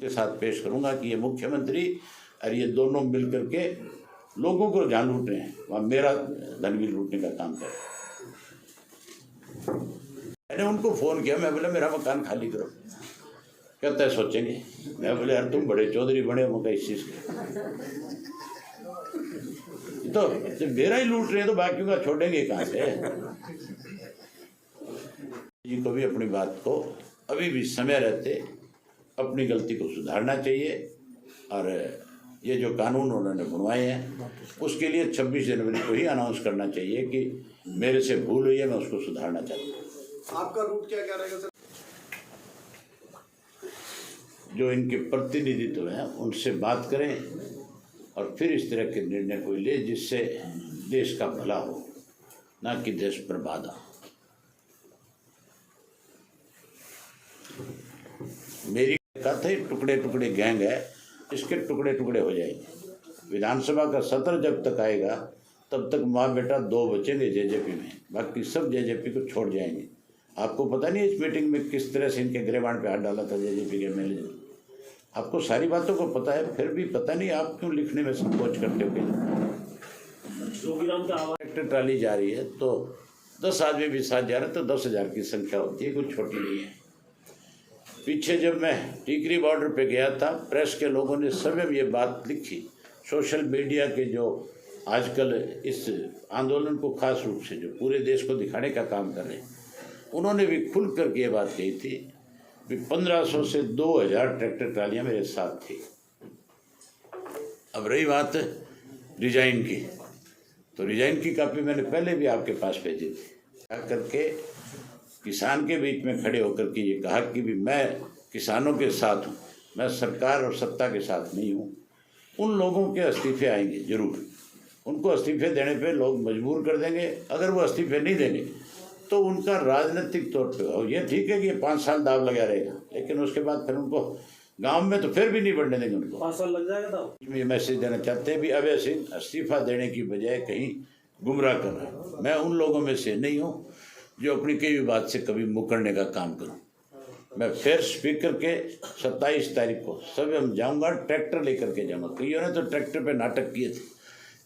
के साथ पेश करूंगा कि ये मुख्यमंत्री और ये दोनों मिल करके लोगों को जान लूट रहे हैं, वहाँ मेरा धन भी लूटने का काम कर रहे हैं। मैंने उनको फ़ोन किया, मैं बोला मेरा मकान खाली करो, कहता है सोचेंगे। मैं बोले यार तुम बड़े चौधरी बने हो इस चीज़ के, तो जब मेरा ही लूट रहे हैं तो बाकियों का छोड़ेंगे कहाँ से। जी को भी अपनी बात को अभी भी समय रहते अपनी गलती को सुधारना चाहिए, और ये जो कानून उन्होंने बनवाए हैं उसके लिए 26 जनवरी को ही अनाउंस करना चाहिए कि मेरे से भूल हुई है, मैं उसको सुधारना चाहता हूँ। आपका रूट क्या रहेगा सर? जो इनके प्रतिनिधित्व हैं उनसे बात करें और फिर इस तरह के निर्णय को ले जिससे देश का भला हो, ना कि देश बर्बाद हो। मेरी कहा था टुकड़े टुकड़े गैंग है, इसके टुकड़े टुकड़े हो जाएंगे। विधानसभा का सत्र जब तक आएगा तब तक माँ बेटा 2 बचेंगे जेजेपी में, बाकी सब जेजेपी को छोड़ जाएंगे। आपको पता नहीं इस मीटिंग में किस तरह से इनके गिरेबान पे हाथ डाला था जेजेपी के एमएलए। आपको सारी बातों को पता है, फिर भी पता नहीं आप क्यों लिखने में संकोच करते हो। ट्रैक्टर ट्राली जा रही है तो 10 आदमी भी साथ जा रहे हैं तो 10,000 की संख्या होती है, कुछ छोटी नहीं है। पीछे जब मैं टीकरी बॉर्डर पे गया था, प्रेस के लोगों ने स्वयं ये बात लिखी। सोशल मीडिया के जो आजकल इस आंदोलन को खास रूप से जो पूरे देश को दिखाने का काम कर रहे हैं, उन्होंने भी खुल करके ये बात कही थी कि 1500 से 2000 ट्रैक्टर ट्रालियाँ मेरे साथ थी। अब रही बात रिजाइन की, तो रिजाइन की कापी मैंने पहले भी आपके पास भेजी थी, करके किसान के बीच में खड़े होकर के ये कहा कि भी मैं किसानों के साथ हूँ, मैं सरकार और सत्ता के साथ नहीं हूँ। उन लोगों के इस्तीफे आएंगे जरूर, उनको इस्तीफे देने पे लोग मजबूर कर देंगे। अगर वो इस्तीफे नहीं देंगे तो उनका राजनीतिक तौर पे ये ठीक है कि ये 5 साल दाव लगा रहेगा, लेकिन उसके बाद फिर उनको गांव में तो फिर भी नहीं बढ़ने देंगे। उनको 5 साल लग जाएगा। तो ये मैसेज देना चाहते हैं भी अभय सिंह इस्तीफा देने की बजाय कहीं गुमराह कर रहा है। मैं उन लोगों में से नहीं हूँ जो अपनी कई भी बात से कभी मुकरने का काम करूं। मैं फिर स्पीकर के 27 तारीख को स्वयं जाऊंगा, ट्रैक्टर लेकर के जाऊंगा। कईयों ने तो ट्रैक्टर पे नाटक किए थे,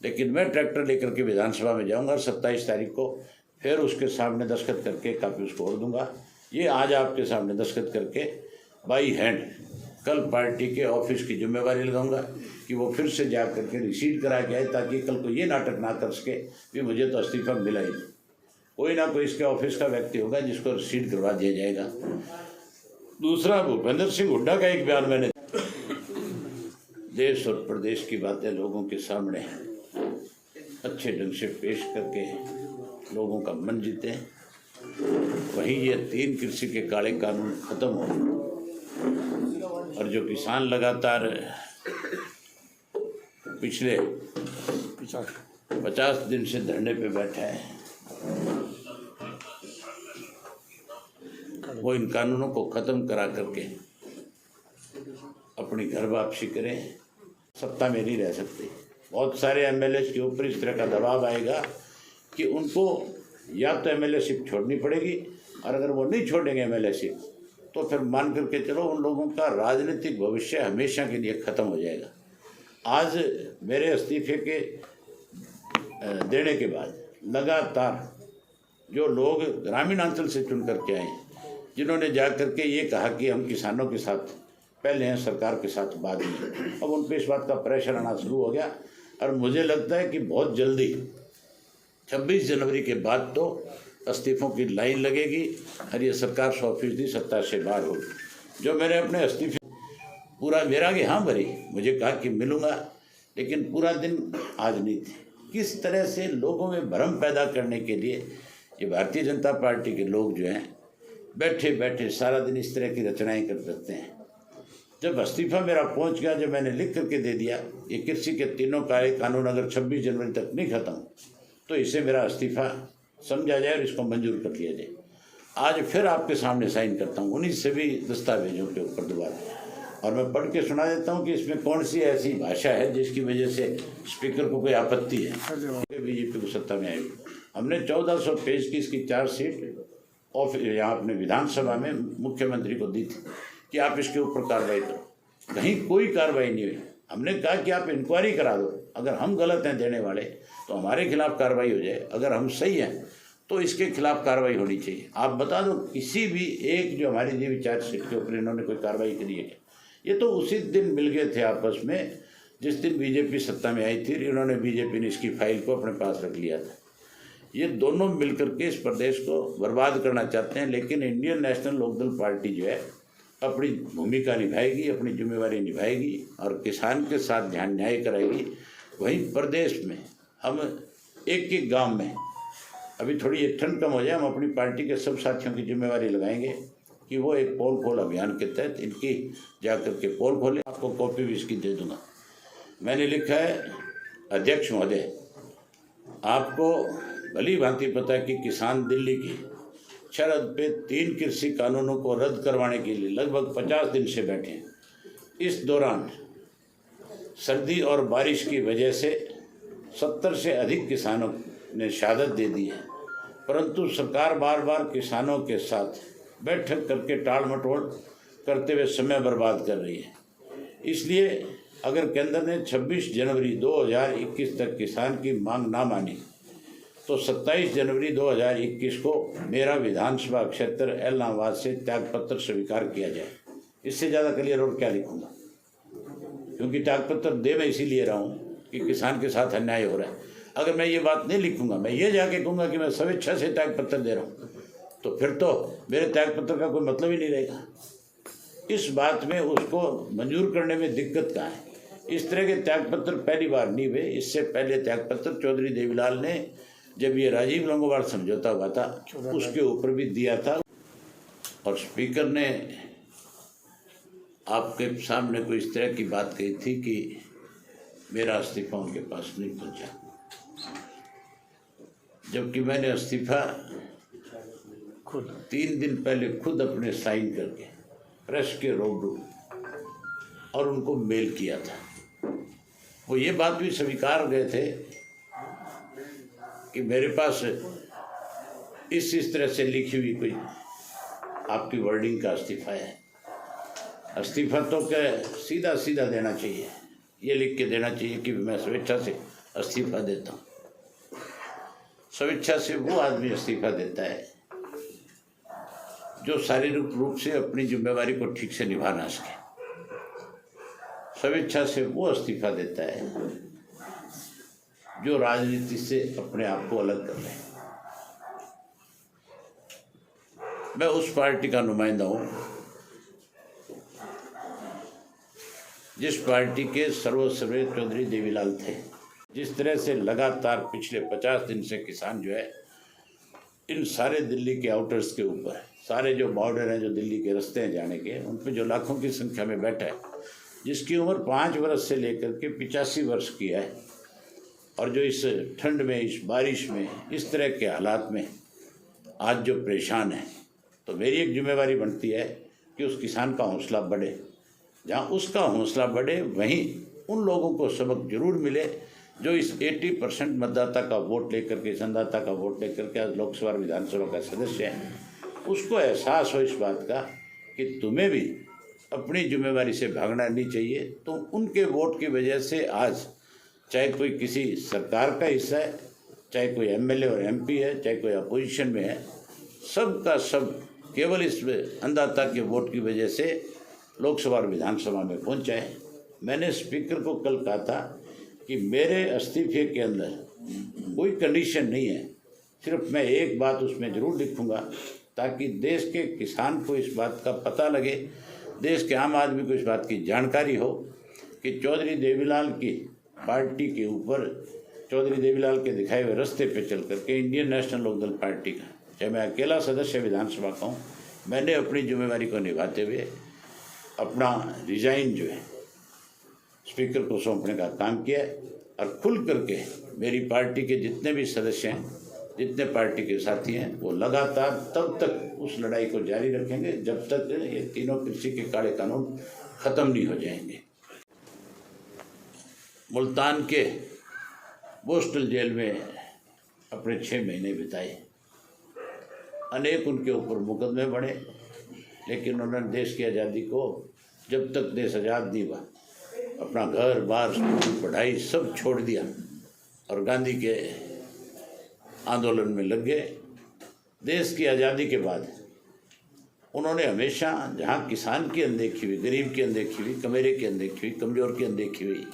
लेकिन मैं ट्रैक्टर लेकर के विधानसभा में जाऊंगा और 27 तारीख को फिर उसके सामने दस्तखत करके कापी उसको और दूंगा। ये आज आपके सामने दस्तखत करके बाई हैंड कल पार्टी के ऑफिस की जिम्मेवारी लगाऊंगा कि वो फिर से जा करके रिसीट करा के आए, ताकि कल को ये नाटक ना कर सके कि मुझे तो इस्तीफा मिला ही नहीं। कोई ना कोई इसके ऑफिस का व्यक्ति होगा जिसको रिसीट करवा दिया जाएगा। दूसरा, भूपेंद्र सिंह हुड्डा का एक बयान मैंने देश और प्रदेश की बातें लोगों के सामने अच्छे ढंग से पेश करके लोगों का मन जीते, वहीं ये 3 कृषि के काले कानून खत्म हो, और जो किसान लगातार पिछले 50 दिन से धरने पे बैठे हैं, वो इन कानूनों को ख़त्म करा करके अपनी घर वापसी करें। सत्ता में नहीं रह सकती। बहुत सारे एमएलए के ऊपर इस तरह का दबाव आएगा कि उनको या तो एमएलएशिप छोड़नी पड़ेगी, और अगर वो नहीं छोड़ेंगे एमएलएशिप तो फिर मान करके चलो उन लोगों का राजनीतिक भविष्य हमेशा के लिए ख़त्म हो जाएगा। आज मेरे इस्तीफे के देने के बाद लगातार जो लोग ग्रामीण अंचल से चुन करके आए, जिन्होंने जा करके ये कहा कि हम किसानों के साथ पहले हैं, सरकार के साथ बाद में, अब उन पर इस बात का प्रेशर आना शुरू हो गया। और मुझे लगता है कि बहुत जल्दी 26 जनवरी के बाद तो इस्तीफों की लाइन लगेगी और ये सरकार 100% सत्ता से बाहर होगी। जो मैंने अपने इस्तीफे पूरा मेरा कि हाँ भरी, मुझे कहा कि मिलूँगा, लेकिन पूरा दिन आज नहीं थी। किस तरह से लोगों में भ्रम पैदा करने के लिए ये भारतीय जनता पार्टी के लोग जो हैं बैठे बैठे सारा दिन इस तरह की रचनाएं कर सकते हैं। जब इस्तीफा मेरा पहुंच गया, जब मैंने लिख करके दे दिया ये कृषि के 3 काले कानून अगर 26 जनवरी तक नहीं खत्म तो इसे मेरा इस्तीफा समझा जाए और इसको मंजूर कर दिया जाए। आज फिर आपके सामने साइन करता हूँ 19 से भी दस्तावेजों के ऊपर दोबारा, और मैं पढ़ के सुना देता हूँ कि इसमें कौन सी ऐसी भाषा है जिसकी वजह से स्पीकर को कोई आपत्ति है। बीजेपी को सत्ता में आएगी। हमने 1400 पेज की इसकी चार्जशीट यहाँ अपने विधानसभा में मुख्यमंत्री को दी थी कि आप इसके ऊपर कार्रवाई करो। कहीं कोई कार्रवाई नहीं हुई। हमने कहा कि आप इंक्वायरी करा दो, अगर हम गलत हैं देने वाले तो हमारे खिलाफ कार्रवाई हो जाए, अगर हम सही हैं तो इसके खिलाफ कार्रवाई होनी चाहिए। आप बता दो किसी भी एक जो हमारी जीवी चार्जशीट के ऊपर इन्होंने कोई कार्रवाई करी है क्या? ये तो उसी दिन मिल गए थे आपस में जिस दिन बीजेपी सत्ता में आई थी। इन्होंने बीजेपी ने इसकी फाइल को अपने पास रख लिया था। ये दोनों मिलकर के इस प्रदेश को बर्बाद करना चाहते हैं। लेकिन इंडियन नेशनल लोकदल पार्टी जो है अपनी भूमिका निभाएगी, अपनी जिम्मेवारी निभाएगी और किसान के साथ ध्यान न्याय कराएगी। वहीं प्रदेश में हम एक एक गांव में अभी थोड़ी ये ठंड कम हो जाए, हम अपनी पार्टी के सब साथियों की जिम्मेवारी लगाएंगे कि वो एक पोल खोल अभियान के तहत इनकी जाकर के पोल खोलें। आपको कॉपी भी इसकी दे दूंगा। मैंने लिखा है, अध्यक्ष महोदय, आपको भली भांति पता है कि किसान दिल्ली की शरद पे 3 कृषि कानूनों को रद्द करवाने के लिए लगभग 50 दिन से बैठे हैं। इस दौरान सर्दी और बारिश की वजह से 70 से अधिक किसानों ने शहादत दे दी है, परंतु सरकार बार बार किसानों के साथ बैठक करके टाल मटोल करते हुए समय बर्बाद कर रही है। इसलिए अगर केंद्र ने 26 जनवरी 2021 तक किसान की मांग ना मानी तो 27 जनवरी 2021 को मेरा विधानसभा क्षेत्र एलनाबाद से त्यागपत्र स्वीकार किया जाए। इससे ज़्यादा क्लियर और क्या लिखूंगा, क्योंकि त्यागपत्र दे मैं इसीलिए रहा हूँ कि किसान के साथ अन्याय हो रहा है। अगर मैं ये बात नहीं लिखूंगा, मैं ये जाके कहूँगा कि मैं स्वेच्छा से त्यागपत्र दे रहा हूँ, तो फिर तो मेरे त्यागपत्र का कोई मतलब ही नहीं रहेगा। इस बात में उसको मंजूर करने में दिक्कत कहाँ है? इस तरह के त्यागपत्र पहली बार नहीं हुए। इससे पहले त्यागपत्र चौधरी देवीलाल ने जब ये राजीव लोंगोवाल समझौता हुआ था उसके ऊपर भी दिया था, और स्पीकर ने आपके सामने कोई इस तरह की बात कही थी कि मेरा इस्तीफा उनके पास नहीं पहुंचा, जबकि मैंने इस्तीफा खुद 3 दिन पहले खुद अपने साइन करके प्रेस के रूबरू और उनको मेल किया था। वो ये बात भी स्वीकार गए थे कि मेरे पास इस तरह से लिखी हुई कोई आपकी वर्डिंग का इस्तीफा है। इस्तीफा तो क्या सीधा सीधा देना चाहिए, ये लिख के देना चाहिए कि मैं स्वेच्छा से इस्तीफा देता हूँ। स्वेच्छा से वो आदमी इस्तीफा देता है जो शारीरिक रूप से अपनी जिम्मेवारी को ठीक से निभा ना सके। स्वेच्छा से वो इस्तीफा देता है जो राजनीति से अपने आप को अलग कर रहे हैं। मैं उस पार्टी का नुमाइंदा हूँ जिस पार्टी के सर्वश्रेष्ठ चौधरी देवीलाल थे। जिस तरह से लगातार पिछले 50 दिन से किसान जो है इन सारे दिल्ली के आउटर्स के ऊपर, सारे जो बॉर्डर हैं जो दिल्ली के रास्ते हैं जाने के, उन पे जो लाखों की संख्या में बैठा है, जिसकी उम्र 5 वर्ष से लेकर के 85 वर्ष की है, और जो इस ठंड में, इस बारिश में, इस तरह के हालात में आज जो परेशान है, तो मेरी एक जिम्मेवारी बनती है कि उस किसान का हौसला बढ़े। जहाँ उसका हौसला बढ़े वहीं उन लोगों को सबक जरूर मिले जो इस 80% मतदाता का वोट लेकर के, संदाता का वोट लेकर के आज लोकसभा विधानसभा का सदस्य है। उसको एहसास हो इस बात का कि तुम्हें भी अपनी जिम्मेवारी से भागना नहीं चाहिए। तो उनके वोट की वजह से आज चाहे कोई किसी सरकार का हिस्सा है, चाहे कोई एमएलए और एमपी है, चाहे कोई अपोजिशन में है, सब का सब केवल इस अंदाता के वोट की वजह से लोकसभा और विधानसभा में पहुंचा है। मैंने स्पीकर को कल कहा था कि मेरे इस्तीफे के अंदर कोई कंडीशन नहीं है, सिर्फ मैं एक बात उसमें ज़रूर लिखूंगा ताकि देश के किसान को इस बात का पता लगे, देश के आम आदमी को इस बात की जानकारी हो कि चौधरी देवीलाल की पार्टी के ऊपर, चौधरी देवीलाल के दिखाए हुए रास्ते पे चल करके इंडियन नेशनल लोकदल पार्टी का, चाहे मैं अकेला सदस्य विधानसभा का हूँ, मैंने अपनी जिम्मेवारी को निभाते हुए अपना रिजाइन जो है स्पीकर को सौंपने का काम किया है। और खुल करके मेरी पार्टी के जितने भी सदस्य हैं, जितने पार्टी के साथी हैं, वो लगातार तब तक उस लड़ाई को जारी रखेंगे जब तक ये तीनों कृषि के काले कानून ख़त्म नहीं हो जाएंगे। मुल्तान के बोस्टल जेल में अपने 6 महीने बिताए, अनेक उनके ऊपर मुकदमे बढ़े, लेकिन उन्होंने देश की आज़ादी को जब तक देश आज़ाद नहीं हुआ अपना घर बार स्कूल पढ़ाई सब छोड़ दिया और गांधी के आंदोलन में लग गए। देश की आज़ादी के बाद उन्होंने हमेशा जहाँ किसान की अनदेखी हुई, गरीब की अनदेखी हुई, कमेरे की अनदेखी हुई, कमज़ोर की अनदेखी हुई,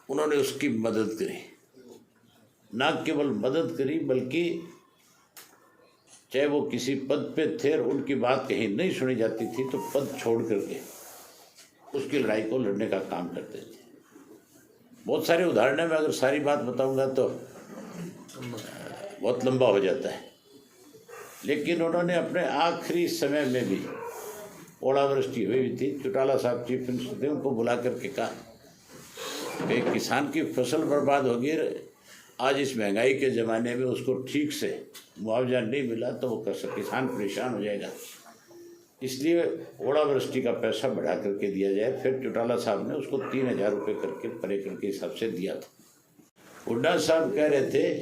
उन्होंने उसकी मदद करी। ना केवल मदद करी बल्कि चाहे वो किसी पद पे थे और उनकी बात कहीं नहीं सुनी जाती थी तो पद छोड़ करके उसकी लड़ाई को लड़ने का काम करते थे। बहुत सारे उदाहरण है, मैं अगर सारी बात बताऊंगा तो बहुत लंबा हो जाता है। लेकिन उन्होंने अपने आखिरी समय में भी, ओलावृष्टि हुई थी, चौटाला साहब चीफ मिनिस्टर थे, उनको बुला करके कहा कि किसान की फसल बर्बाद होगी, आज इस महंगाई के ज़माने में उसको ठीक से मुआवजा नहीं मिला तो वो किसान परेशान हो जाएगा, इसलिए ओलावृष्टि का पैसा बढ़ा करके दिया जाए। फिर चौटाला साहब ने उसको 3000 रुपये करके पर एकड़ के हिसाब से दिया था। हुड्डा साहब कह रहे थे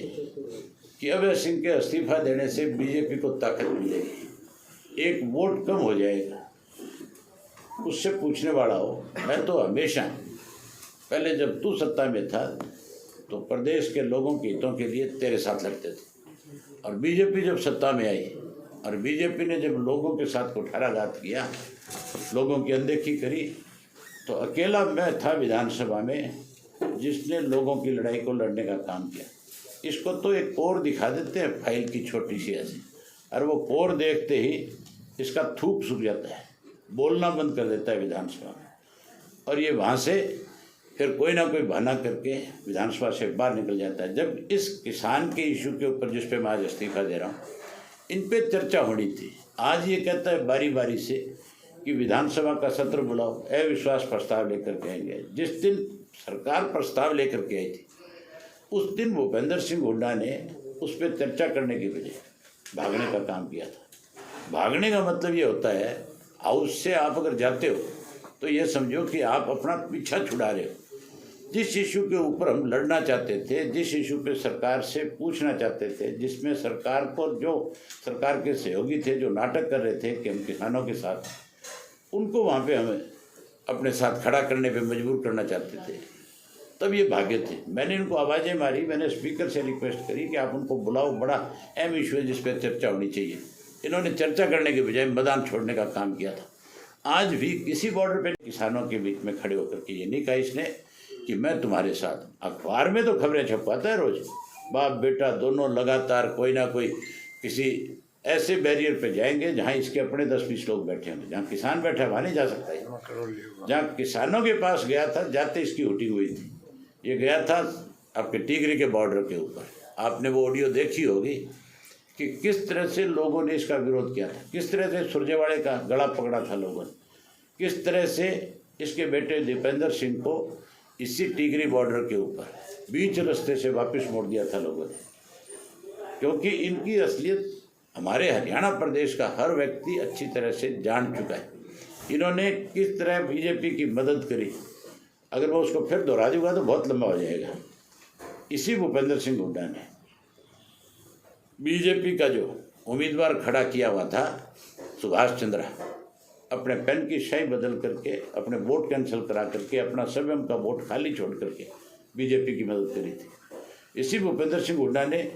कि अभय सिंह के इस्तीफा देने से बीजेपी को ताकत मिलेगी, एक वोट कम हो जाएगा। उससे पूछने वाला हो, मैं तो हमेशा पहले जब तू सत्ता में था तो प्रदेश के लोगों के हितों के लिए तेरे साथ लगते थे, और बीजेपी जब सत्ता में आई और बीजेपी ने जब लोगों के साथ कुठाराघात किया, लोगों की अनदेखी करी, तो अकेला मैं था विधानसभा में जिसने लोगों की लड़ाई को लड़ने का काम किया। इसको तो एक कोर दिखा देते हैं फाइल की छोटी सी ऐसी, और वो कोर देखते ही इसका थूक सूख जाता है, बोलना बंद कर देता है विधानसभा में, और ये वहाँ से फिर कोई ना कोई बहाना करके विधानसभा से बाहर निकल जाता है। जब इस किसान के इशू के ऊपर जिस पे मैं आज इस्तीफा दे रहा हूँ, इन पे चर्चा होनी थी। आज ये कहता है बारी बारी से कि विधानसभा का सत्र बुलाओ, अविश्वास प्रस्ताव लेकर के आएंगे। जिस दिन सरकार प्रस्ताव लेकर के आई थी उस दिन भूपेंद्र सिंह हुड्डा ने उस पर चर्चा करने की बजाय भागने का काम किया था। भागने का मतलब ये होता है, हाउस से आप अगर जाते हो तो ये समझो कि आप अपना पीछा छुड़ा रहे हो। जिस इशू के ऊपर हम लड़ना चाहते थे, जिस इशू पे सरकार से पूछना चाहते थे, जिसमें सरकार को, जो सरकार के सहयोगी थे जो नाटक कर रहे थे कि हम किसानों के साथ, उनको वहाँ पे हमें अपने साथ खड़ा करने पे मजबूर करना चाहते थे, तब ये भागे थे। मैंने इनको आवाज़ें मारी, मैंने स्पीकर से रिक्वेस्ट करी कि आप उनको बुलाओ, बड़ा अहम इशू है जिस पर चर्चा होनी चाहिए। इन्होंने चर्चा करने के बजाय मैदान छोड़ने का काम किया था। आज भी किसी बॉर्डर पे किसानों के बीच में खड़े होकर के ये नहीं कहा इसने कि मैं तुम्हारे साथ। अखबार में तो खबरें छपवाता है रोज, बाप बेटा दोनों लगातार कोई ना कोई किसी ऐसे बैरियर पे जाएंगे जहाँ इसके अपने 10-20 लोग बैठे होंगे। जहाँ किसान बैठा वहाँ नहीं जा सकता है। जहाँ किसानों के पास गया था, जाते इसकी हुटिंग हुई थी। ये गया था आपके टिगरी के बॉर्डर के ऊपर, आपने वो ऑडियो देखी होगी कि किस तरह से लोगों ने इसका विरोध किया था, किस तरह से सुरजेवाड़े का गला पकड़ा था लोगों ने, किस तरह से इसके बेटे दीपेंद्र सिंह को इसी टिगरी बॉर्डर के ऊपर बीच रास्ते से वापस मोड़ दिया था लोगों ने। क्योंकि इनकी असलियत हमारे हरियाणा प्रदेश का हर व्यक्ति अच्छी तरह से जान चुका है। इन्होंने किस तरह बीजेपी की मदद करी, अगर मैं उसको फिर दोहरा दूंगा तो बहुत लंबा हो जाएगा। इसी भूपेंद्र सिंह हुड्डा ने बीजेपी का जो उम्मीदवार खड़ा किया हुआ था सुभाष चंद्रा, अपने पेन की शाई बदल करके, अपने वोट कैंसिल करा करके, अपना स्वयं का वोट खाली छोड़ करके बीजेपी की मदद करी थी। इसी भूपेंद्र सिंह हुड्डा ने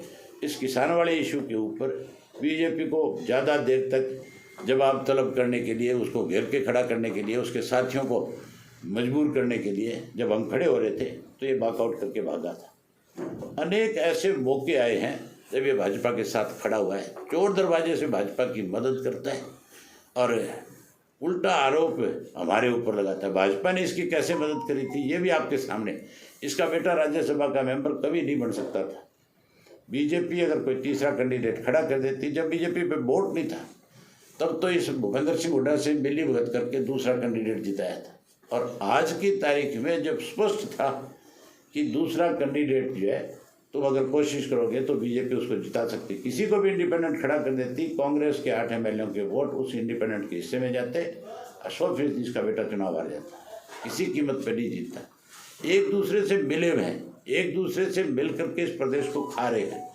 इस किसान वाले इशू के ऊपर बीजेपी को ज़्यादा देर तक जवाब तलब करने के लिए, उसको घेर के खड़ा करने के लिए, उसके साथियों को मजबूर करने के लिए जब हम खड़े हो रहे थे तो ये वॉकआउट करके भागा था। अनेक ऐसे मौके आए हैं जब ये भाजपा के साथ खड़ा हुआ है, चोर दरवाजे से भाजपा की मदद करता है और उल्टा आरोप हमारे ऊपर लगाता है। भाजपा ने इसकी कैसे मदद करी थी ये भी आपके सामने। इसका बेटा राज्यसभा का मेंबर कभी नहीं बन सकता था। बीजेपी अगर कोई तीसरा कैंडिडेट खड़ा कर देती, जब बीजेपी पे वोट नहीं था तब तो इस भूपेंद्र सिंह हुड्डा से मिली भगत करके दूसरा कैंडिडेट जिताया था। और आज की तारीख में जब स्पष्ट था कि दूसरा कैंडिडेट जो है, तुम अगर कोशिश करोगे तो बीजेपी उसको जिता सकती, किसी को भी इंडिपेंडेंट खड़ा कर देती, कांग्रेस के 8 MLA के वोट उस इंडिपेंडेंट के हिस्से में जाते, 100% इसका बेटा चुनाव हार जाता, किसी कीमत पर नहीं जीतता। एक दूसरे से मिले हुए हैं, एक दूसरे से मिल करके इस प्रदेश को खा रहे हैं।